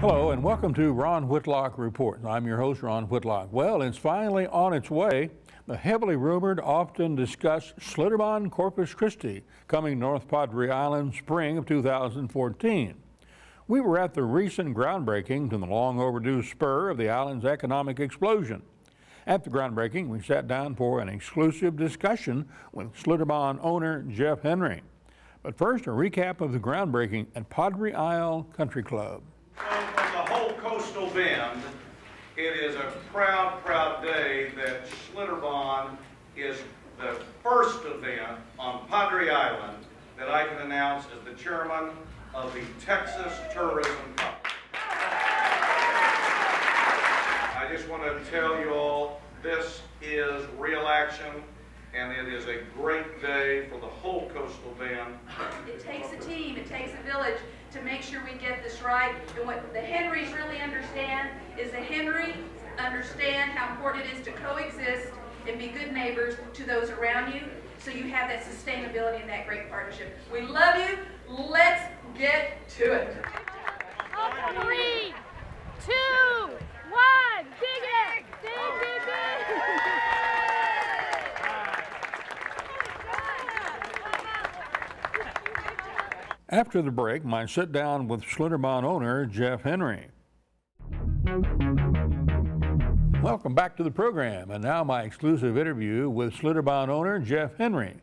Hello and welcome to Ron Whitlock Reports. I'm your host, Ron Whitlock. Well, it's finally on its way. The heavily rumored, often discussed Schlitterbahn Corpus Christi coming North Padre Island spring of 2014. We were at the recent groundbreaking to the long overdue spur of the island's economic explosion. At the groundbreaking, we sat down for an exclusive discussion with Schlitterbahn owner Jeff Henry. But first, a recap of the groundbreaking at Padre Isle Country Club. From the whole coastal bend, it is a proud, proud day that Schlitterbahn is the first event on Padre Island that I can announce as the chairman of the Texas Tourism Cup. I just want to tell you all, this is real action, and it is a great day for the whole coastal bend. It takes a team, it takes a village to make sure we get this right. And what the Henrys really understand is the Henrys understand how important it is to coexist and be good neighbors to those around you, so you have that sustainability and that great partnership. We love you. Let's get to it. 3, 2, 1, dig it! Dig, dig, dig! After the break, my sit down with Schlitterbahn owner Jeff Henry. Welcome back to the program, and now my exclusive interview with Schlitterbahn owner Jeff Henry.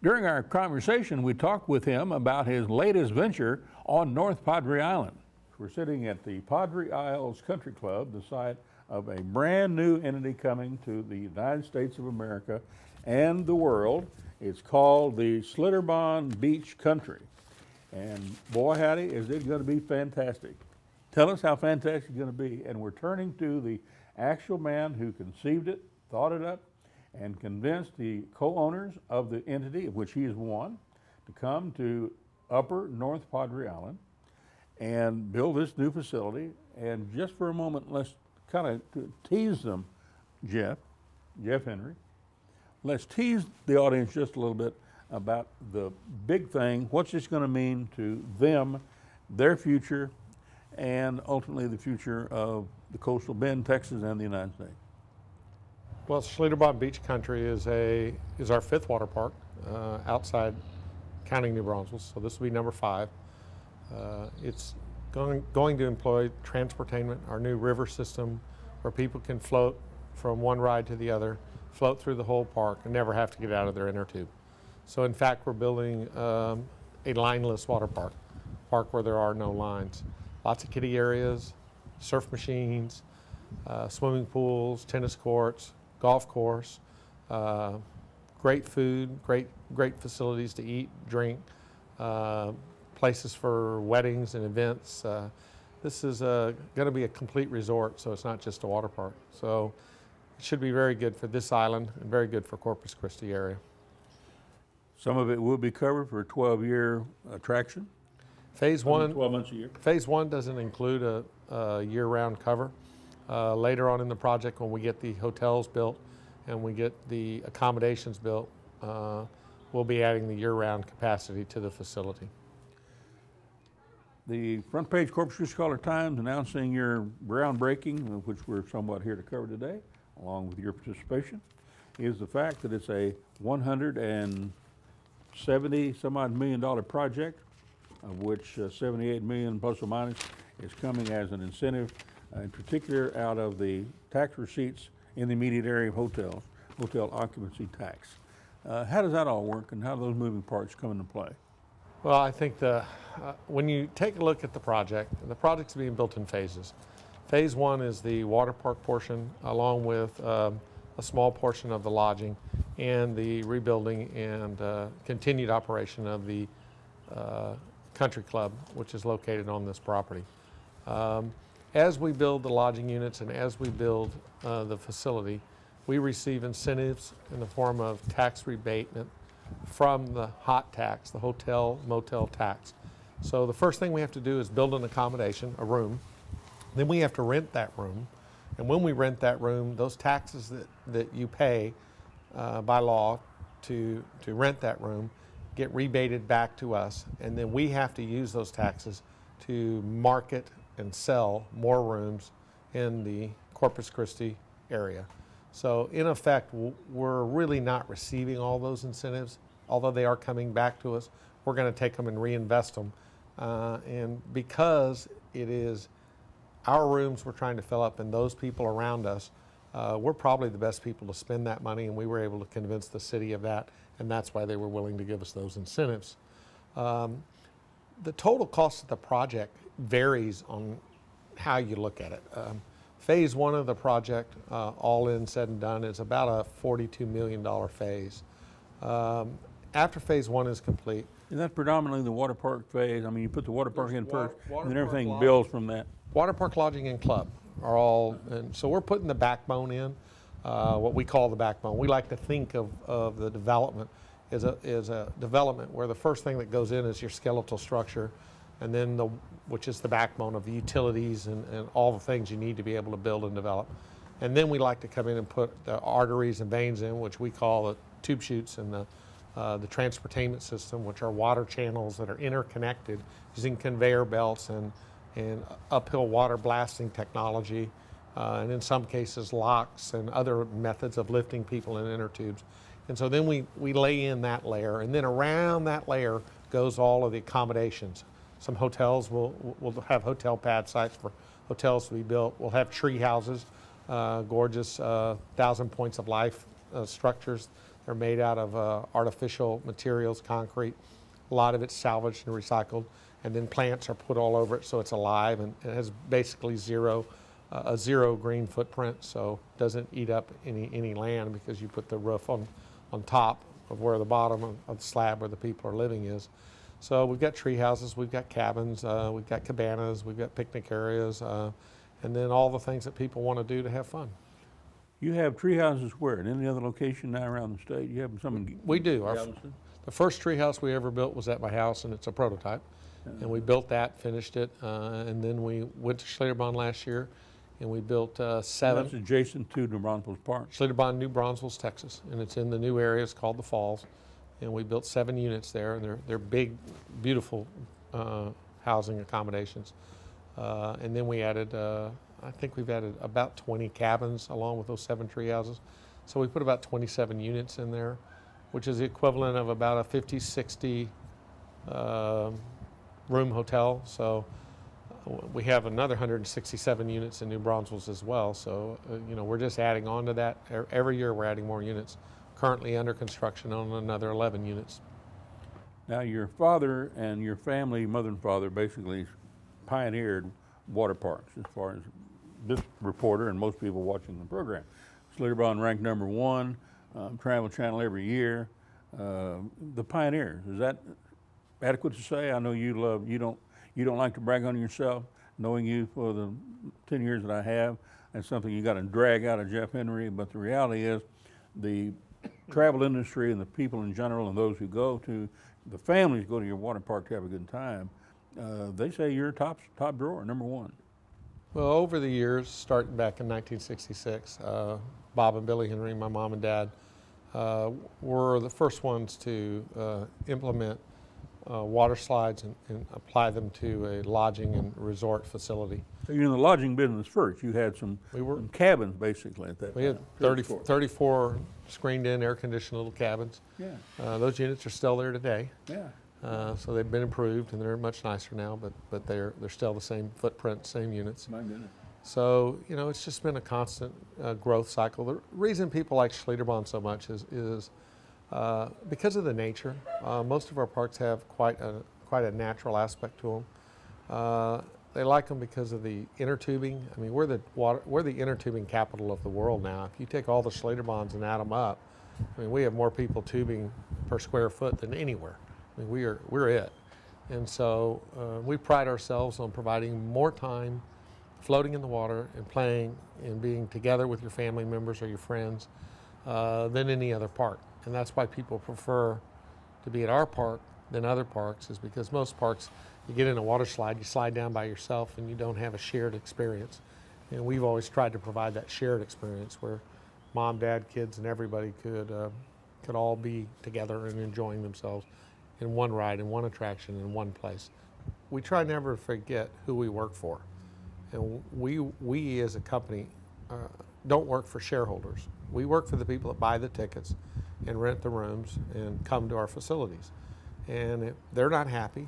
During our conversation, we talked with him about his latest venture on North Padre Island. We're sitting at the Padre Isles Country Club, the site of a brand new entity coming to the United States of America and the world. It's called the Schlitterbahn Beach Country. And boy howdy, is it going to be fantastic. Tell us how fantastic it's going to be. And we're turning to the actual man who conceived it, thought it up, and convinced the co-owners of the entity, of which he is one, to come to Upper North Padre Island and build this new facility. And just for a moment, let's kind of tease them, Jeff Henry. Let's tease the audience just a little bit about the big thing, what's this going to mean to them, their future, and ultimately the future of the coastal bend, Texas, and the United States. Well, Schlitterbahn Beach Country is our 5th water park outside counting New Braunfels, so this will be number 5. It's going to employ transportainment, our new river system, where people can float from one ride to the other, float through the whole park, and never have to get out of their inner tube. So in fact, we're building a lineless water park where there are no lines. Lots of kiddie areas, surf machines, swimming pools, tennis courts, golf course, great food, great facilities to eat, drink, places for weddings and events. This is going to be a complete resort, so it's not just a water park. So it should be very good for this island and very good for Corpus Christi area. Some of it will be covered for a 12-year attraction. Phase 1, 12 months a year. Phase 1 doesn't include a year-round cover. Later on in the project, when we get the hotels built and we get the accommodations built, we'll be adding the year-round capacity to the facility. The front page Corpus Christi Caller-Times announcing your groundbreaking, which we're somewhat here to cover today, along with your participation, is the fact that it's a $170 some odd million project, of which 78 million plus or minus is coming as an incentive, in particular out of the tax receipts in the immediate area of hotels, hotel occupancy tax. How does that all work, and how do those moving parts come into play? Well, I think when you take a look at the project's being built in phases. Phase 1 is the water park portion, along with a small portion of the lodging and the rebuilding and continued operation of the country club, which is located on this property. As we build the lodging units and as we build the facility, we receive incentives in the form of tax rebatement from the hot tax, the hotel motel tax. So the first thing we have to do is build an accommodation, a room. Then we have to rent that room. And when we rent that room, those taxes that you pay by law to rent that room get rebated back to us, and then we have to use those taxes to market and sell more rooms in the Corpus Christi area. So in effect, we're really not receiving all those incentives, although they are coming back to us. We're going to take them and reinvest them. And because it is our rooms we're trying to fill up and those people around us, we're probably the best people to spend that money, and we were able to convince the city of that, and that's why they were willing to give us those incentives. The total cost of the project varies on how you look at it. Phase one of the project, all in said and done, is about a $42 million phase. After phase one is complete. Is that predominantly the water park phase? I mean, you put the water park in first, and then everything lodging, builds from that. Water park, lodging, and club are all, and so we're putting the backbone in, what we call the backbone. We like to think of the development as a development where the first thing that goes in is your skeletal structure, and then which is the backbone of the utilities and all the things you need to be able to build and develop. And then we like to come in and put the arteries and veins in, which we call the tube chutes, and the transportainment system, which are water channels that are interconnected using conveyor belts and uphill water blasting technology, and in some cases locks and other methods of lifting people in inner tubes. And so then we lay in that layer, and then around that layer goes all of the accommodations. Some hotels will have hotel pad sites for hotels to be built. We'll have tree houses, gorgeous 1,000 points of life structures. They're made out of artificial materials, concrete. A lot of it's salvaged and recycled, and then plants are put all over it so it's alive, and it has basically a zero green footprint, so it doesn't eat up any land because you put the roof on top of where the bottom of the slab where the people are living is. So we've got tree houses, we've got cabins, we've got cabanas, we've got picnic areas, and then all the things that people want to do to have fun. You have tree houses where? In any other location now around the state? You have some in We do. Galveston? The first tree house we ever built was at my house, and it's a prototype. And we built that, finished it, and then we went to Schlitterbahn last year, and we built 7. That's adjacent to New Braunfels Park. Schlitterbahn, New Braunfels, Texas, and it's in the new area. It's called the Falls, and we built 7 units there, and they're big, beautiful housing accommodations. And then we added, I think we've added about 20 cabins along with those 7 tree houses. So we put about 27 units in there, which is the equivalent of about a 50, 60 room hotel. So we have another 167 units in New Braunfels as well. So, you know, we're just adding on to that. Every year we're adding more units. Currently under construction on another 11 units. Now, your father and your family, mother and father, basically pioneered water parks as far as this reporter and most people watching the program. Schlitterbahn ranked #1, Travel Channel every year. The pioneers, is that adequate to say? I know you don't like to brag on yourself. Knowing you for the 10 years that I have, that's something you got to drag out of Jeff Henry, but the reality is the travel industry and the people in general and those who go to, the families go to your water park to have a good time, they say you're top drawer, #1. Well, over the years, starting back in 1966, Bob and Billy Henry, my mom and dad, were the first ones to implement water slides and apply them to a lodging and resort facility. So you're in the lodging business first. You had some cabins basically at that We had 34 screened-in, air-conditioned little cabins. Yeah. Those units are still there today. Yeah. So they've been improved and they're much nicer now, but they're still the same footprint, same units. My goodness. So, you know, it's just been a constant growth cycle. The reason people like Schlitterbahn so much is because of the nature. Most of our parks have quite a natural aspect to them. They like them because of the inner tubing. I mean, we're the inner tubing capital of the world now. If you take all the Schlitterbahns and add them up, I mean, we have more people tubing per square foot than anywhere. I mean, we're it. And so we pride ourselves on providing more time floating in the water and playing and being together with your family members or your friends than any other park. And that's why people prefer to be at our park than other parks, is because most parks, you get in a water slide, you slide down by yourself and you don't have a shared experience. And we've always tried to provide that shared experience where mom, dad, kids, and everybody could all be together and enjoying themselves. in one ride, in one attraction, in one place. We try never to forget who we work for. And we as a company don't work for shareholders. We work for the people that buy the tickets and rent the rooms and come to our facilities. And if they're not happy,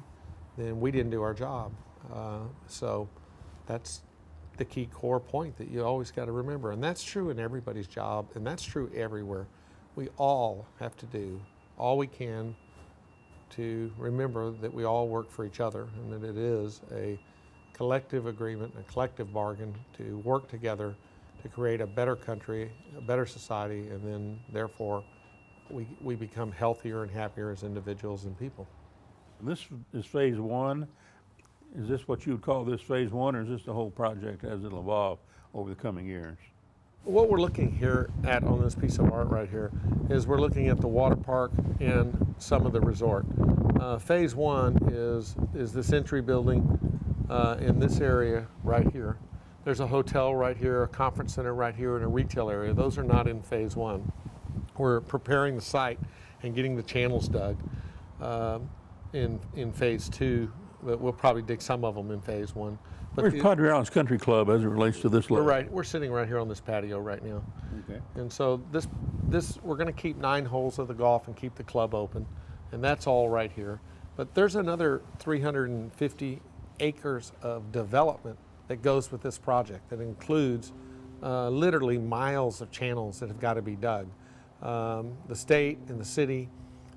then we didn't do our job. So that's the key core point that you always got to remember. And that's true in everybody's job, and that's true everywhere. We all have to do all we can to remember that we all work for each other, and that it is a collective agreement, a collective bargain to work together to create a better country, a better society, and then therefore we become healthier and happier as individuals and people. This is phase one. Is this what you would call this phase one, or is this the whole project as it'll evolve over the coming years? What we're looking here at on this piece of art right here is we're looking at the water park and some of the resort. Phase one is this entry building in this area right here. There's a hotel right here, a conference center right here, and a retail area. Those are not in phase one. We're preparing the site and getting the channels dug in phase two, but we'll probably dig some of them in phase one. But where's Padre Island's Country Club as it relates to this level? We're sitting right here on this patio right now. Okay. And so this we're going to keep 9 holes of the golf and keep the club open, and that's all right here. But there's another 350 acres of development that goes with this project that includes literally miles of channels that have got to be dug. The state and the city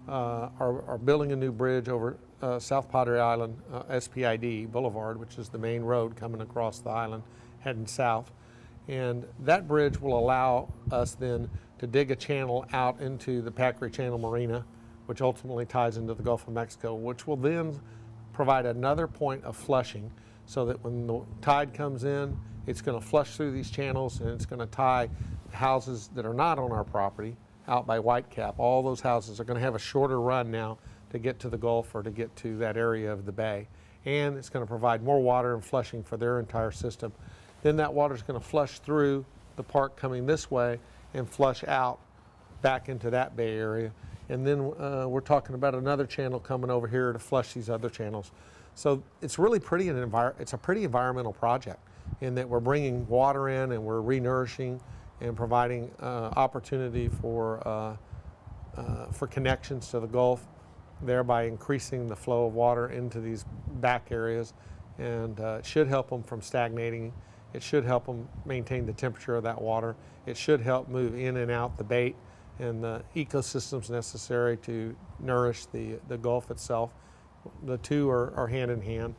are building a new bridge over South Padre Island, SPID Boulevard, which is the main road coming across the island heading south. And that bridge will allow us then to dig a channel out into the Packery Channel Marina, which ultimately ties into the Gulf of Mexico, which will then provide another point of flushing so that when the tide comes in, it's going to flush through these channels, and it's going to tie houses that are not on our property out by Whitecap. All those houses are going to have a shorter run now to get to the Gulf or to get to that area of the bay. And it's going to provide more water and flushing for their entire system. Then that water is going to flush through the park coming this way and flush out back into that bay area. And then we're talking about another channel coming over here to flush these other channels. So it's really pretty, it's a pretty environmental project in that we're bringing water in and we're re-nourishing and providing opportunity for connections to the Gulf, thereby increasing the flow of water into these back areas, and it should help them from stagnating. It should help them maintain the temperature of that water. It should help move in and out the bait and the ecosystems necessary to nourish the Gulf itself. The two are hand in hand.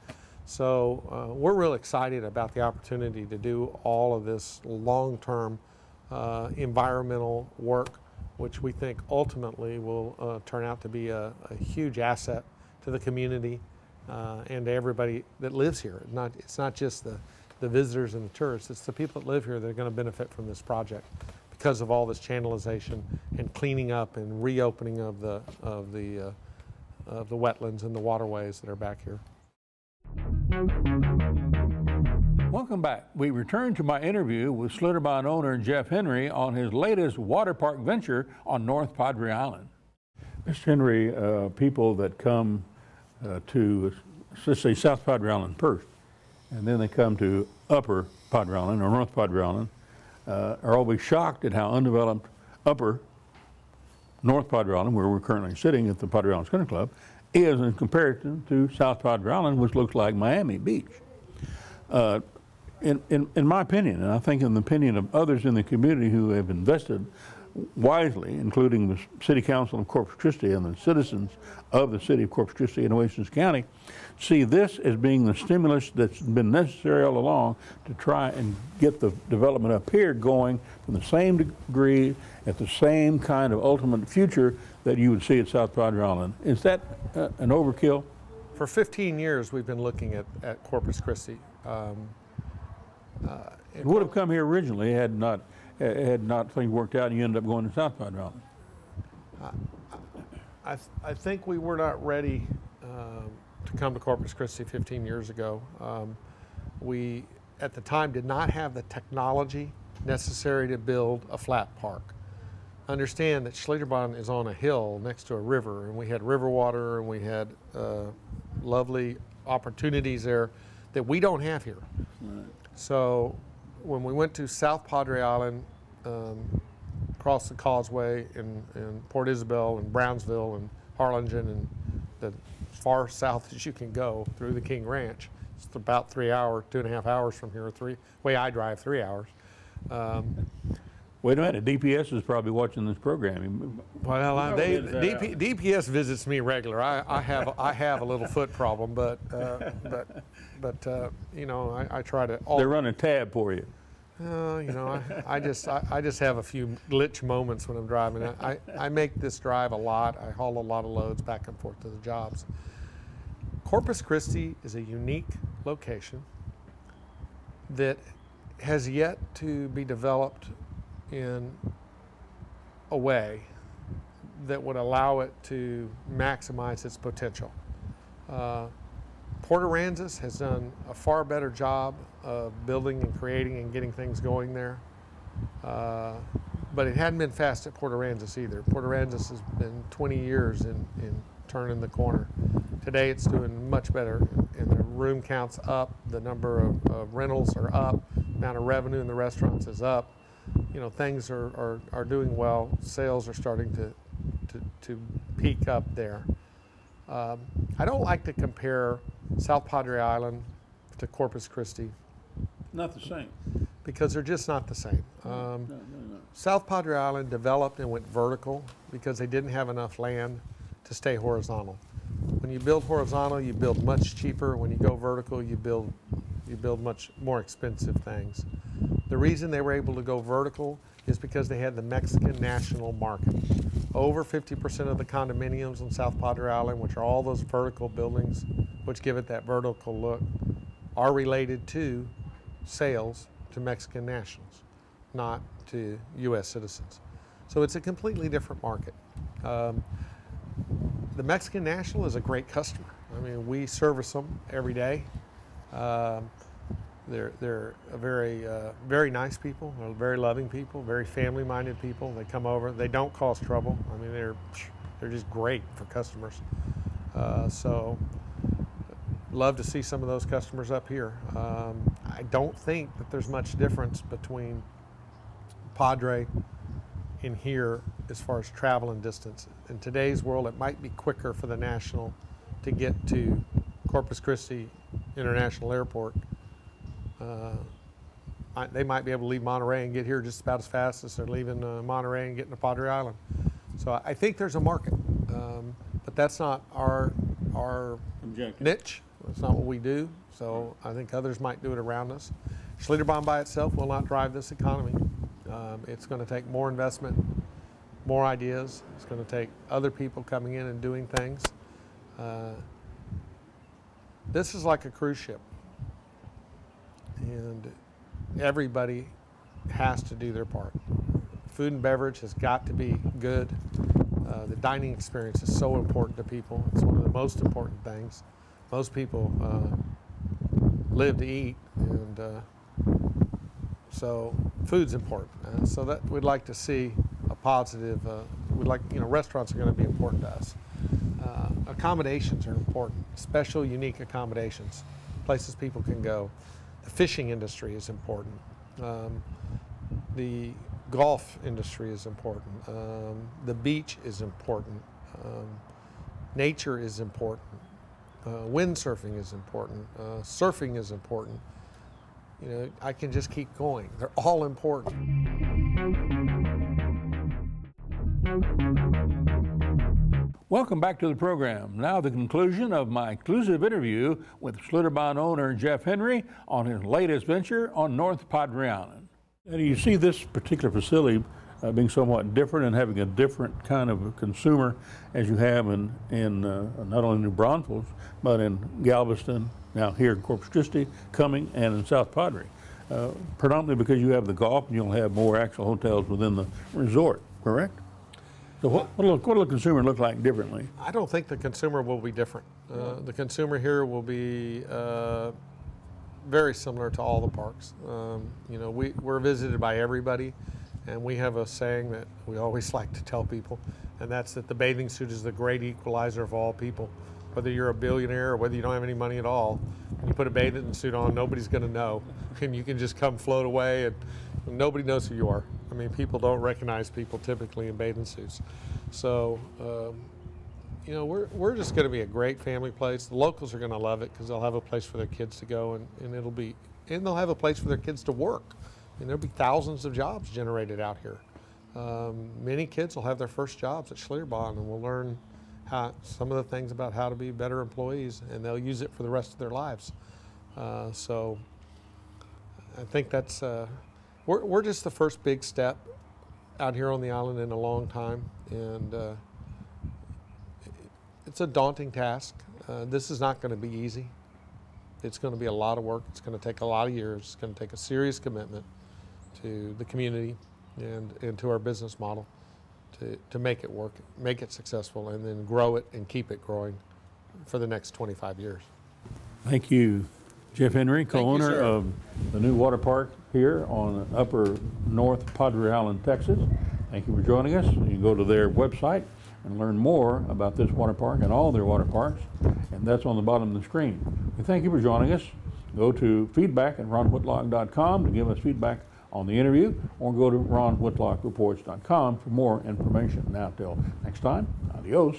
So we're real excited about the opportunity to do all of this long-term environmental work, which we think ultimately will turn out to be a huge asset to the community and to everybody that lives here. It's not just the visitors and the tourists, it's the people that live here that are going to benefit from this project because of all this channelization and cleaning up and reopening of the wetlands and the waterways that are back here. Welcome back. We return to my interview with Schlitterbahn owner Jeff Henry on his latest water park venture on North Padre Island. Mr. Henry, people that come to, let's say, South Padre Island first, and then they come to Upper Padre Island or North Padre Island, are always shocked at how undeveloped Upper North Padre Island, where we're currently sitting at the Padre Island Country Club, is in comparison to South Padre Island, which looks like Miami Beach. In my opinion, and I think in the opinion of others in the community who have invested wisely, including the City Council of Corpus Christi and the citizens of the City of Corpus Christi and Oasis County, see this as being the stimulus that's been necessary all along to try and get the development up here going from the same degree at the same kind of ultimate future that you would see at South Padre Island. Is that an overkill? For 15 years, we've been looking at Corpus Christi. It would have come here originally had not things worked out and you ended up going to South Padre Island. I think we were not ready to come to Corpus Christi 15 years ago. We, at the time, did not have the technology necessary to build a flat park. understand that Schlitterbahn is on a hill next to a river, and we had river water, and we had lovely opportunities there that we don't have here. Right. So when we went to South Padre Island, across the causeway in Port Isabel and Brownsville and Harlingen and the far south as you can go through the King Ranch, it's about 3 hours, 2.5 hours from here. Way I drive 3 hours. Wait a minute, DPS is probably watching this program. Well, DPS visits me regular. I have a little foot problem, but you know, I try to. They're running tab for you. You know, I just have a few glitch moments when I'm driving. I make this drive a lot. I haul a lot of loads back and forth to the jobs. Corpus Christi is a unique location that has yet to be developed in a way that would allow it to maximize its potential. Port Aransas has done a far better job of building and creating and getting things going there. But it hadn't been fast at Port Aransas either. Port Aransas has been 20 years in turning the corner. Today it's doing much better, and the room count's up, the number of rentals are up, the amount of revenue in the restaurants is up. You know, things are doing well. Sales are starting to peak up there. I don't like to compare South Padre Island to Corpus Christi. Not the same. Because they're just not the same. No. South Padre Island developed and went vertical because they didn't have enough land to stay horizontal. When you build horizontal, you build much cheaper. When you go vertical, you build much more expensive things. The reason they were able to go vertical is because they had the Mexican national market. Over 50% of the condominiums on South Padre Island, which are all those vertical buildings, which give it that vertical look, are related to sales to Mexican nationals, not to U.S. citizens. So it's a completely different market. The Mexican national is a great customer. I mean, we service them every day. They're a very nice people, very loving people, very family-minded people. They come over. They don't cause trouble. I mean, they're just great for customers. So love to see some of those customers up here. I don't think that there's much difference between Padre and here as far as travel and distance. In today's world, it might be quicker for the national to get to Corpus Christi International Airport. They might be able to leave Monterey and get here just about as fast as they're leaving Monterey and getting to Padre Island. So I think there's a market, but that's not our niche. That's not what we do. So I think others might do it around us. Schlitterbahn by itself will not drive this economy. It's going to take more investment, more ideas. It's going to take other people coming in and doing things. This is like a cruise ship, and everybody has to do their part. Food and beverage has got to be good. The dining experience is so important to people. It's one of the most important things. Most people live to eat, and so food's important. So that we'd like to see a positive. We'd like, restaurants are going to be important to us. Accommodations are important, special, unique accommodations, places people can go. The fishing industry is important. The golf industry is important. The beach is important. Nature is important. Windsurfing is important. Surfing is important. I can just keep going. They're all important. Welcome back to the program. Now the conclusion of my exclusive interview with Schlitterbahn owner Jeff Henry on his latest venture on North Padre Island. And you see this particular facility being somewhat different and having a different kind of consumer as you have in not only New Braunfels, but in Galveston, now here in Corpus Christi, Cumming, and in South Padre. Predominantly because you have the golf and you'll have more actual hotels within the resort, correct? So what will the consumer look like differently? I don't think the consumer will be different. The consumer here will be very similar to all the parks. We're visited by everybody, And we have a saying that we always like to tell people, and that's that the bathing suit is the great equalizer of all people. Whether you're a billionaire or whether you don't have any money at all, when you put a bathing suit on, nobody's going to know. And you can just come float away, and nobody knows who you are. I mean, people don't recognize people typically in bathing suits. So, you know, we're just going to be a great family place. The locals are going to love it because they'll have a place for their kids to go, and they'll have a place for their kids to work. And there'll be thousands of jobs generated out here. Many kids will have their first jobs at Schlitterbahn, and will learn some of the things about how to be better employees, and they'll use it for the rest of their lives. So I think that's, we're just the first big step out here on the island in a long time, and it's a daunting task. This is not going to be easy. It's going to be a lot of work. It's going to take a lot of years. It's going to take a serious commitment to the community and to our business model to make it work, make it successful, and then grow it and keep it growing for the next 25 years. Thank you, Jeff Henry, co-owner of the new water park here on Upper North Padre Island, Texas. Thank you for joining us. You can go to their website and learn more about this water park and all their water parks, and that's on the bottom of the screen. We thank you for joining us. Go to feedback@ronwhitlock.com to give us feedback on the interview, or go to ronwhitlockreports.com for more information. Now, till next time, adios.